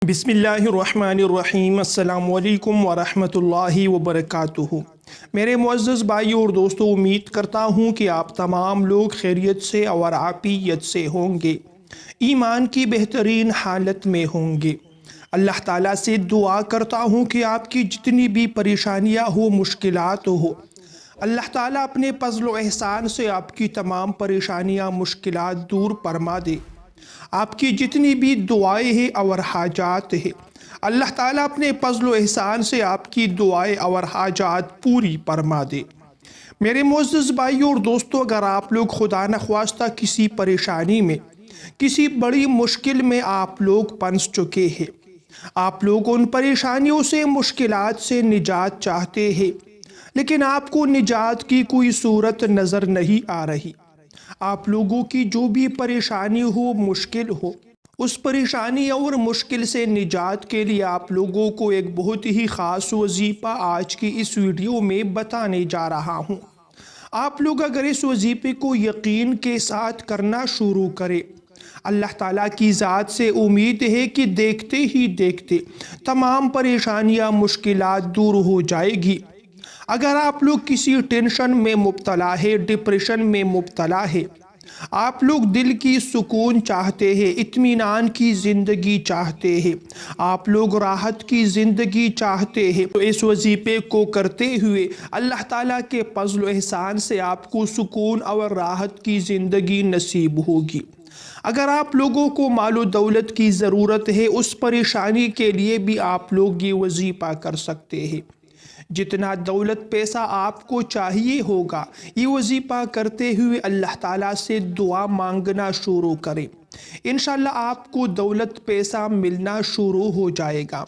بسم اللہ الرحمن الرحیم۔ السلام علیکم ورحمۃ اللہ وبرکاتہ۔ میرے معزز بھائیوں اور دوستوں، امید کرتا ہوں کہ آپ تمام لوگ خیریت سے اور عافیت سے ہوں گے، ایمان کی بہترین حالت میں ہوں گے۔ اللہ تعالیٰ سے دعا کرتا ہوں کہ آپ کی جتنی بھی پریشانیاں ہو، مشکلات ہو، اللہ تعالیٰ اپنے فضل و احسان سے آپ کی تمام پریشانیاں، مشکلات دور فرما دے۔ آپ کی جتنی بھی دعائیں ہیں اور حاجات ہیں، اللہ تعالیٰ اپنے فضل و احسان سے آپ کی دعائیں اور حاجات پوری فرما دے۔ میرے معزز بھائیوں اور دوستوں، اگر آپ لوگ خدا نخواستہ کسی پریشانی میں، کسی بڑی مشکل میں آپ لوگ پھنس چکے ہیں، آپ لوگ ان پریشانیوں سے، مشکلات سے نجات چاہتے ہیں، لیکن آپ کو نجات کی کوئی صورت نظر نہیں آ رہی، آپ لوگوں کی جو بھی پریشانی ہو، مشکل ہو، اس پریشانی اور مشکل سے نجات کے لیے آپ لوگوں کو ایک بہت ہی خاص وظیفہ آج کی اس ویڈیو میں بتانے جا رہا ہوں۔ آپ لوگ اگر اس وظیفے کو یقین کے ساتھ کرنا شروع کریں، اللہ تعالیٰ کی ذات سے امید ہے کہ دیکھتے ہی دیکھتے تمام پریشانیاں، مشکلات دور ہو جائے گی۔ اگر آپ لوگ کسی ٹینشن میں مبتلا ہے، ڈپریشن میں مبتلا ہے، آپ لوگ دل کی سکون چاہتے ہیں، اطمینان کی زندگی چاہتے ہیں، آپ لوگ راحت کی زندگی چاہتے ہیں، تو اس وظیفے کو کرتے ہوئے اللہ تعالیٰ کے فضل و احسان سے آپ کو سکون اور راحت کی زندگی نصیب ہوگی۔ اگر آپ لوگوں کو مال و دولت کی ضرورت ہے، اس پریشانی کے لیے بھی آپ لوگ یہ وظیفہ کر سکتے ہیں۔ جتنا دولت پیسہ آپ کو چاہیے ہوگا، یہ وظیفہ کرتے ہوئے اللہ تعالیٰ سے دعا مانگنا شروع کریں، انشاءاللہ آپ کو دولت پیسہ ملنا شروع ہو جائے گا۔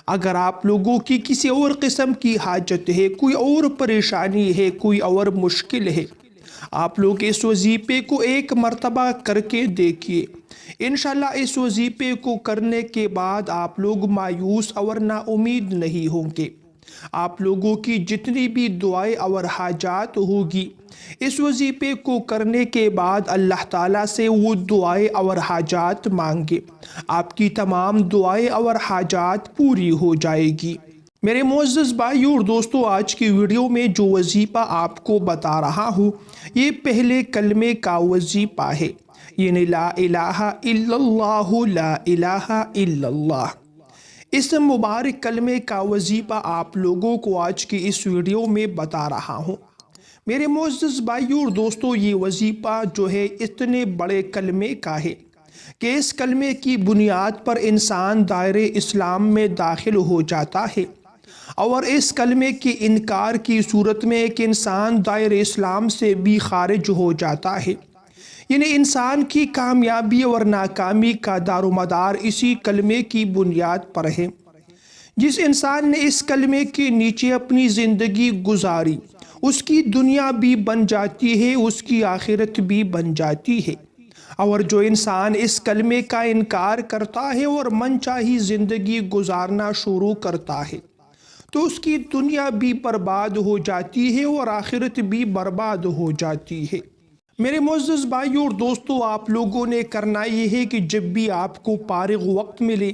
اگر آپ لوگوں کی کسی اور قسم کی حاجت ہے، کوئی اور پریشانی ہے، کوئی اور مشکل ہے، آپ لوگ اس وظیفے کو ایک مرتبہ کر کے دیکھیے، انشاءاللہ اس وظیفے کو کرنے کے بعد آپ لوگ مایوس اور نا امید نہیں ہوں گے۔ آپ لوگوں کی جتنی بھی دعائیں اور حاجات ہوگی، اس وظیفے کو کرنے کے بعد اللہ تعالیٰ سے وہ دعائیں اور حاجات مانگے، آپ کی تمام دعائیں اور حاجات پوری ہو جائے گی۔ میرے معزز بھائیوں اور دوستوں، آج کی ویڈیو میں جو وظیفہ آپ کو بتا رہا ہوں، یہ پہلے کلمے کا وظیفہ ہے، یعنی لا الہ الا اللہ، لا الہ الا اللہ۔ اس مبارک کلمے کا وظیفہ آپ لوگوں کو آج کی اس ویڈیو میں بتا رہا ہوں۔ میرے معزز بھائیوں اور دوستوں، یہ وظیفہ جو ہے اتنے بڑے کلمے کا ہے کہ اس کلمے کی بنیاد پر انسان دائرے اسلام میں داخل ہو جاتا ہے، اور اس کلمے کے انکار کی صورت میں ایک انسان دائرے اسلام سے بھی خارج ہو جاتا ہے۔ یعنی انسان کی کامیابی اور ناکامی کا دار و مدار اسی کلمے کی بنیاد پر ہے۔ جس انسان نے اس کلمے کے نیچے اپنی زندگی گزاری، اس کی دنیا بھی بن جاتی ہے، اس کی آخرت بھی بن جاتی ہے، اور جو انسان اس کلمے کا انکار کرتا ہے اور من چاہی زندگی گزارنا شروع کرتا ہے، تو اس کی دنیا بھی برباد ہو جاتی ہے اور آخرت بھی برباد ہو جاتی ہے۔ میرے معزز بھائیوں اور دوستوں، آپ لوگوں نے کرنا یہ ہے کہ جب بھی آپ کو فارغ وقت ملے،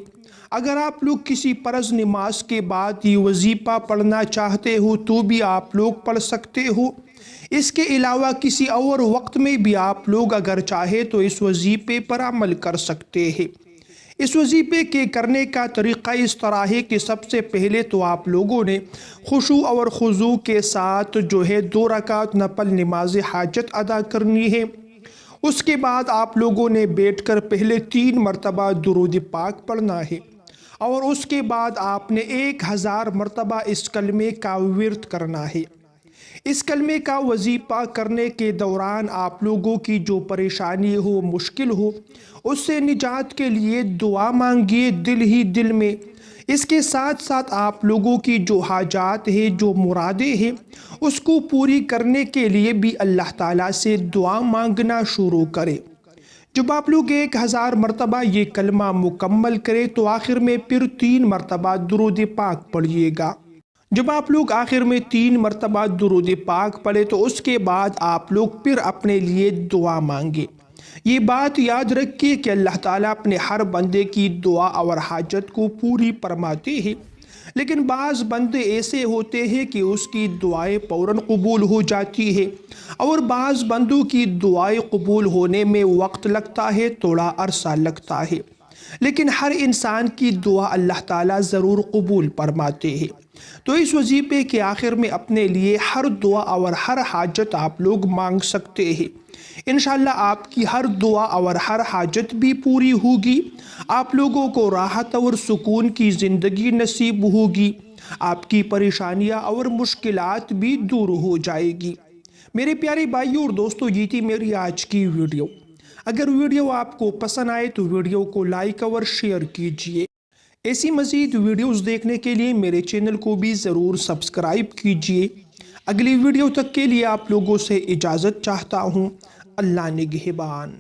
اگر آپ لوگ کسی فرض نماز کے بعد یہ وظیفہ پڑھنا چاہتے ہو تو بھی آپ لوگ پڑھ سکتے ہو۔ اس کے علاوہ کسی اور وقت میں بھی آپ لوگ اگر چاہے تو اس وظیفے پر عمل کر سکتے ہیں۔ اس وظیفے کے کرنے کا طریقہ اس طرح ہے کہ سب سے پہلے تو آپ لوگوں نے خشوع اور خضوع کے ساتھ جو ہے 2 رکعت نفل نماز حاجت ادا کرنی ہے۔ اس کے بعد آپ لوگوں نے بیٹھ کر پہلے 3 مرتبہ درود پاک پڑھنا ہے، اور اس کے بعد آپ نے 1000 مرتبہ اس کلمے کا ورد کرنا ہے۔ اس کلمے کا وظیفہ کرنے کے دوران آپ لوگوں کی جو پریشانی ہو، مشکل ہو، اس سے نجات کے لیے دعا مانگیے دل ہی دل میں۔ اس کے ساتھ ساتھ آپ لوگوں کی جو حاجات ہیں، جو مرادیں ہیں، اس کو پوری کرنے کے لیے بھی اللہ تعالیٰ سے دعا مانگنا شروع کریں۔ جب آپ لوگ 1000 مرتبہ یہ کلمہ مکمل کریں تو آخر میں پھر 3 مرتبہ درود پاک پڑھیے گا۔ جب آپ لوگ آخر میں 3 مرتبہ درود پاک پڑھے تو اس کے بعد آپ لوگ پھر اپنے لیے دعا مانگے۔ یہ بات یاد رکھیے کہ اللہ تعالیٰ اپنے ہر بندے کی دعا اور حاجت کو پوری فرماتے ہیں، لیکن بعض بندے ایسے ہوتے ہیں کہ اس کی دعائیں فوراً قبول ہو جاتی ہے، اور بعض بندوں کی دعائیں قبول ہونے میں وقت لگتا ہے، تھوڑا عرصہ لگتا ہے، لیکن ہر انسان کی دعا اللہ تعالیٰ ضرور قبول فرماتے ہیں۔ تو اس وظیفے کے آخر میں اپنے لیے ہر دعا اور ہر حاجت آپ لوگ مانگ سکتے ہیں۔ انشاءاللہ آپ کی ہر دعا اور ہر حاجت بھی پوری ہوگی، آپ لوگوں کو راحت اور سکون کی زندگی نصیب ہوگی، آپ کی پریشانیاں اور مشکلات بھی دور ہو جائے گی۔ میرے پیارے بھائیوں اور دوستوں، یہ تھی میری آج کی ویڈیو۔ اگر ویڈیو آپ کو پسند آئے تو ویڈیو کو لائک اور شیئر کیجئے۔ ایسی مزید ویڈیوز دیکھنے کے لیے میرے چینل کو بھی ضرور سبسکرائب کیجئے۔ اگلی ویڈیو تک کے لیے آپ لوگوں سے اجازت چاہتا ہوں۔ اللہ نگہبان۔